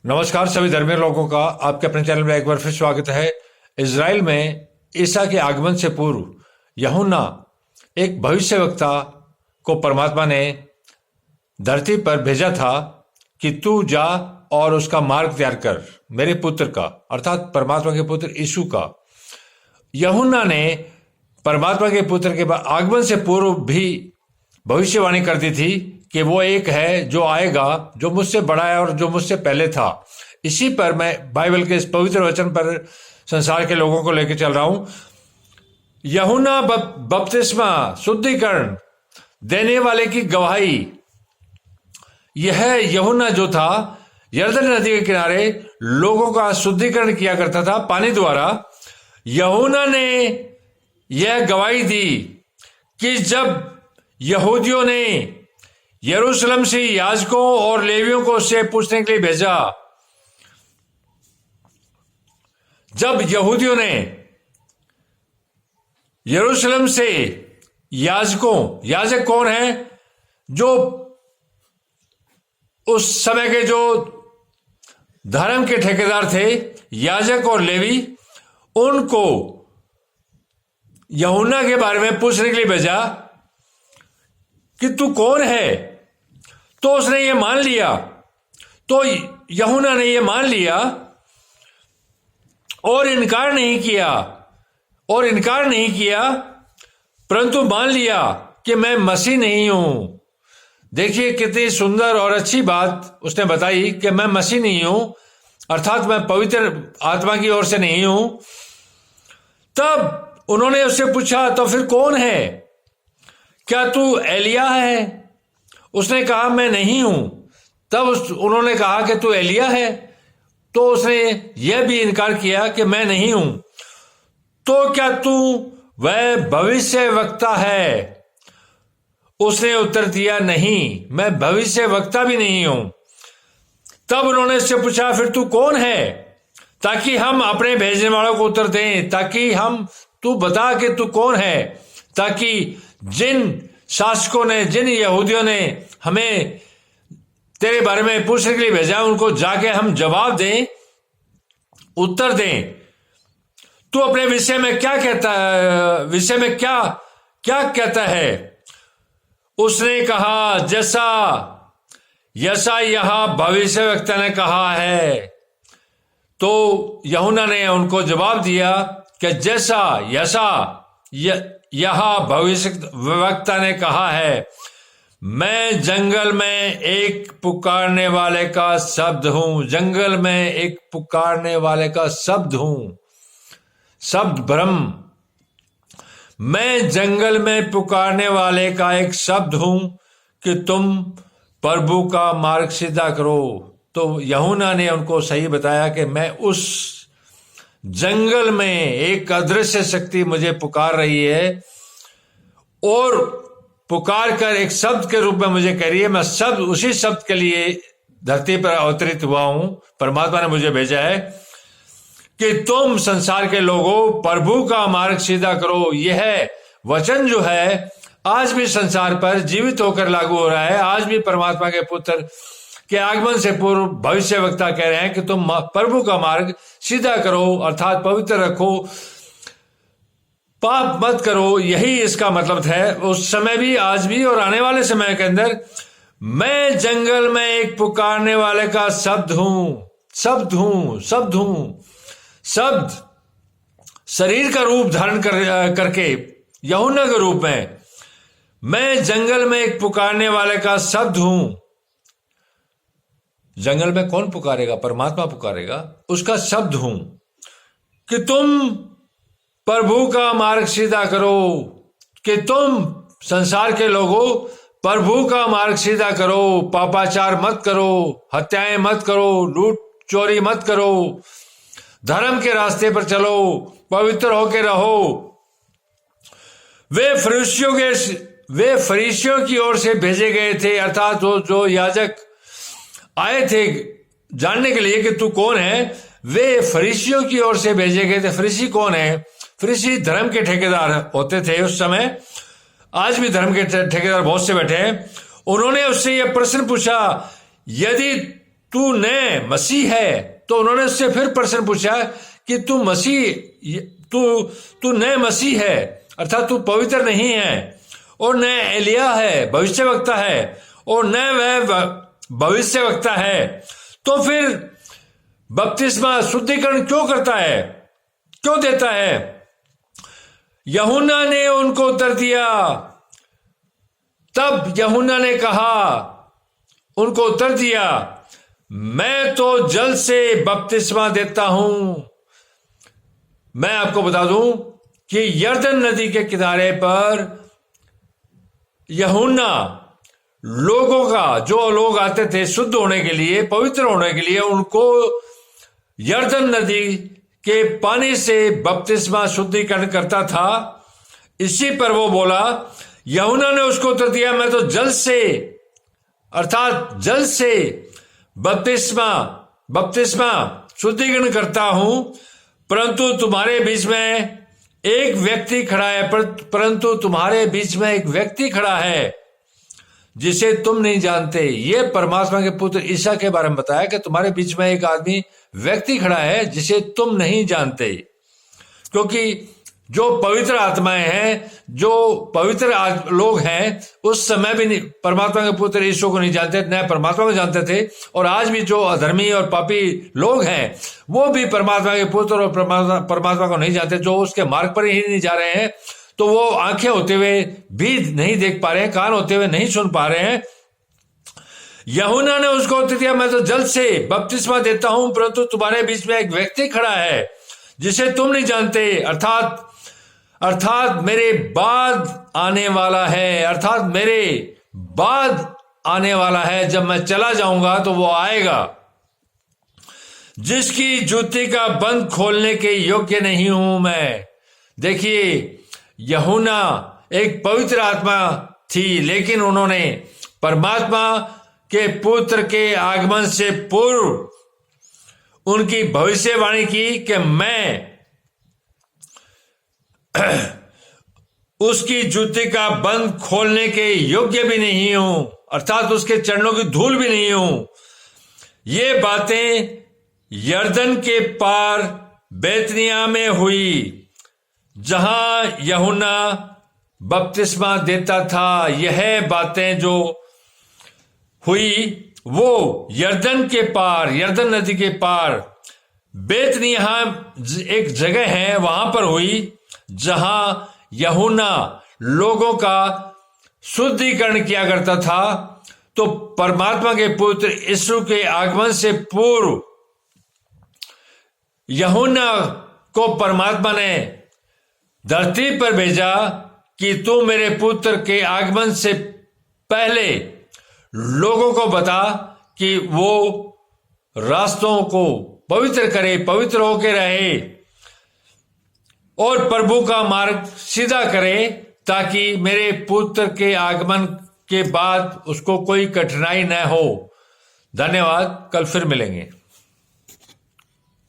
नमस्कार सभी धर्मीय लोगों का आपके अपने चैनल में एक बार फिर स्वागत है। इज़राइल में ईसा के आगमन से पूर्व यूहन्ना एक भविष्यवक्ता को परमात्मा ने धरती पर भेजा था कि तू जा और उसका मार्ग तैयार कर मेरे पुत्र का, अर्थात परमात्मा के पुत्र यीशु का। यूहन्ना ने परमात्मा के पुत्र के आगमन से पूर्व भी भविष्यवाणी कर दी थी कि वो एक है जो आएगा, जो मुझसे बड़ा है और जो मुझसे पहले था। इसी पर मैं बाइबल के इस पवित्र वचन पर संसार के लोगों को लेकर चल रहा हूं। यूहन्ना बपतिस्मा शुद्धिकरण देने वाले की गवाही। यह यूहन्ना जो था यरदन नदी के किनारे लोगों का शुद्धिकरण किया करता था पानी द्वारा। यूहन्ना ने यह गवाही दी कि जब यहूदियों ने यरूशलेम से याजकों और लेवियों को उससे पूछने के लिए भेजा, जब यहूदियों ने यरूशलेम से याजक कौन है? जो उस समय के जो धर्म के ठेकेदार थे, याजक और लेवी, उनको यूहन्ना के बारे में पूछने के लिए भेजा कि तू कौन है। तो उसने ये मान लिया, तो यूहन्ना ने ये मान लिया और इनकार नहीं किया, परंतु मान लिया कि मैं मसीह नहीं हूं। देखिए कितनी सुंदर और अच्छी बात उसने बताई कि मैं मसीह नहीं हूं, अर्थात मैं पवित्र आत्मा की ओर से नहीं हूं। तब उन्होंने उससे पूछा तो फिर कौन है? क्या तू एलिया है? उसने कहा मैं नहीं हूं। तब उन्होंने कहा कि तू एलिया है? तो उसने यह भी इनकार किया कि मैं नहीं हूं। तो क्या तू वह भविष्यवक्ता है? उसने उत्तर दिया नहीं, मैं भविष्यवक्ता भी नहीं हूं। तब उन्होंने उससे पूछा फिर तू कौन है, ताकि हम अपने भेजने वालों को उत्तर दें, ताकि तू बता कि तू कौन है, ताकि जिन शासकों ने, जिन यहूदियों ने हमें तेरे बारे में पूछने के लिए भेजा, उनको जाके हम जवाब दें, उत्तर दें। तू अपने विषय में क्या कहता है? उसने कहा जैसा यह भविष्यवक्ता ने कहा है। तो यूहन्ना ने उनको जवाब दिया कि जैसा यह भविष्यवक्ता ने कहा है, मैं जंगल में एक पुकारने वाले का शब्द हूं। जंगल में एक पुकारने वाले का शब्द हूं। शब्द ब्रह्म। मैं जंगल में पुकारने वाले का एक शब्द हूं कि तुम प्रभु का मार्ग सीधा करो। तो यूहन्ना ने उनको सही बताया कि मैं उस जंगल में एक अदृश्य शक्ति मुझे पुकार रही है और पुकार कर एक शब्द के रूप में मुझे कह रही है। मैं उसी शब्द के लिए धरती पर अवतरित हुआ हूं। परमात्मा ने मुझे भेजा है कि तुम संसार के लोगों प्रभु का मार्ग सीधा करो। यह वचन जो है आज भी संसार पर जीवित होकर लागू हो रहा है। आज भी परमात्मा के पुत्र के आगमन से पूर्व भविष्यवक्ता कह रहे हैं कि तुम प्रभु का मार्ग सीधा करो, अर्थात पवित्र रखो, पाप मत करो। यही इसका मतलब है। उस समय भी, आज भी और आने वाले समय के अंदर मैं जंगल में एक पुकारने वाले का शब्द हूं। शब्द शरीर का रूप धारण करके यूहन्ना के रूप में, मैं जंगल में एक पुकारने वाले का शब्द हूं। जंगल में कौन पुकारेगा? परमात्मा पुकारेगा। उसका शब्द हूं कि तुम प्रभु का मार्ग सीधा करो, कि तुम संसार के लोगों प्रभु का मार्ग सीधा करो। पापाचार मत करो, हत्याएं मत करो, लूट चोरी मत करो, धर्म के रास्ते पर चलो, पवित्र होकर रहो। वे फरीसियों की ओर से भेजे गए थे, अर्थात जो याजक आए थे जानने के लिए कि तू कौन है, वे फरीसियों की ओर से भेजे गए थे। फरीसी कौन है? फरीसी धर्म के ठेकेदार होते थे उस समय। आज भी धर्म के ठेकेदार बहुत से बैठे हैं। उन्होंने उससे यह प्रश्न पूछा, यदि तू नए मसीह है। तो उन्होंने उससे फिर प्रश्न पूछा कि तू नए मसीह है, अर्थात तू पवित्र नहीं है, और न एलिया है, भविष्यवक्ता है, और न वह भविष्यवक्ता है, तो फिर बपतिस्मा शुद्धिकरण क्यों करता है, क्यों देता है? यूहन्ना ने उनको उत्तर दिया। तब यूहन्ना ने उनको उत्तर दिया, मैं तो जल से बपतिस्मा देता हूं। मैं आपको बता दूं कि यरदन नदी के किनारे पर यूहन्ना लोगों का, जो लोग आते थे शुद्ध होने के लिए, पवित्र होने के लिए, उनको यरदन नदी के पानी से बपतिस्मा शुद्धिकरण करता था। इसी पर वो बोला, यूहन्ना ने उसको उत्तर दिया, मैं तो जल से, अर्थात जल से बपतिस्मा शुद्धिकरण करता हूं, परंतु तुम्हारे बीच में एक व्यक्ति खड़ा है, परंतु तुम्हारे बीच में एक व्यक्ति खड़ा है जिसे तुम नहीं जानते। ये परमात्मा के पुत्र ईसा के बारे में बताया कि तुम्हारे बीच में एक आदमी व्यक्ति खड़ा है जिसे तुम नहीं जानते। क्योंकि जो पवित्र आत्माएं हैं, जो पवित्र लोग हैं, उस समय भी परमात्मा के पुत्र यीशु को नहीं जानते, न परमात्मा को जानते थे। और आज भी जो अधर्मी और पापी लोग हैं, वो भी परमात्मा के पुत्र और परमात्मा को नहीं जानते, जो उसके मार्ग पर ही नहीं जा रहे हैं। तो वो आंखें होते हुए भी नहीं देख पा रहे हैं, कान होते हुए नहीं सुन पा रहे हैं। यूहन्ना ने उसको उत्तर दिया, मैं तो जल से बपतिस्मा देता हूं, परंतु तुम्हारे बीच में एक व्यक्ति खड़ा है जिसे तुम नहीं जानते, अर्थात मेरे बाद आने वाला है, अर्थात मेरे बाद आने वाला है। जब मैं चला जाऊंगा तो वो आएगा, जिसकी जूती का बंद खोलने के योग्य नहीं हूं मैं। देखिए, यूहन्ना एक पवित्र आत्मा थी, लेकिन उन्होंने परमात्मा के पुत्र के आगमन से पूर्व उनकी भविष्यवाणी की कि मैं उसकी जूती का बंद खोलने के योग्य भी नहीं हूं, अर्थात उसके चरणों की धूल भी नहीं हूं। ये बातें यरदन के पार बैतनिय्याह में हुई, जहां यूहन्ना बपतिस्मा देता था। यह बातें जो हुई वो यरदन के पार, यरदन नदी के पार बैतनिय्याह एक जगह है, वहां पर हुई, जहां यूहन्ना लोगों का शुद्धिकरण किया करता था। तो परमात्मा के पुत्र यीशु के आगमन से पूर्व यूहन्ना को परमात्मा ने धरती पर भेजा कि तू मेरे पुत्र के आगमन से पहले लोगों को बता कि वो रास्तों को पवित्र करे, पवित्र होके रहे और प्रभु का मार्ग सीधा करे, ताकि मेरे पुत्र के आगमन के बाद उसको कोई कठिनाई न हो। धन्यवाद, कल फिर मिलेंगे।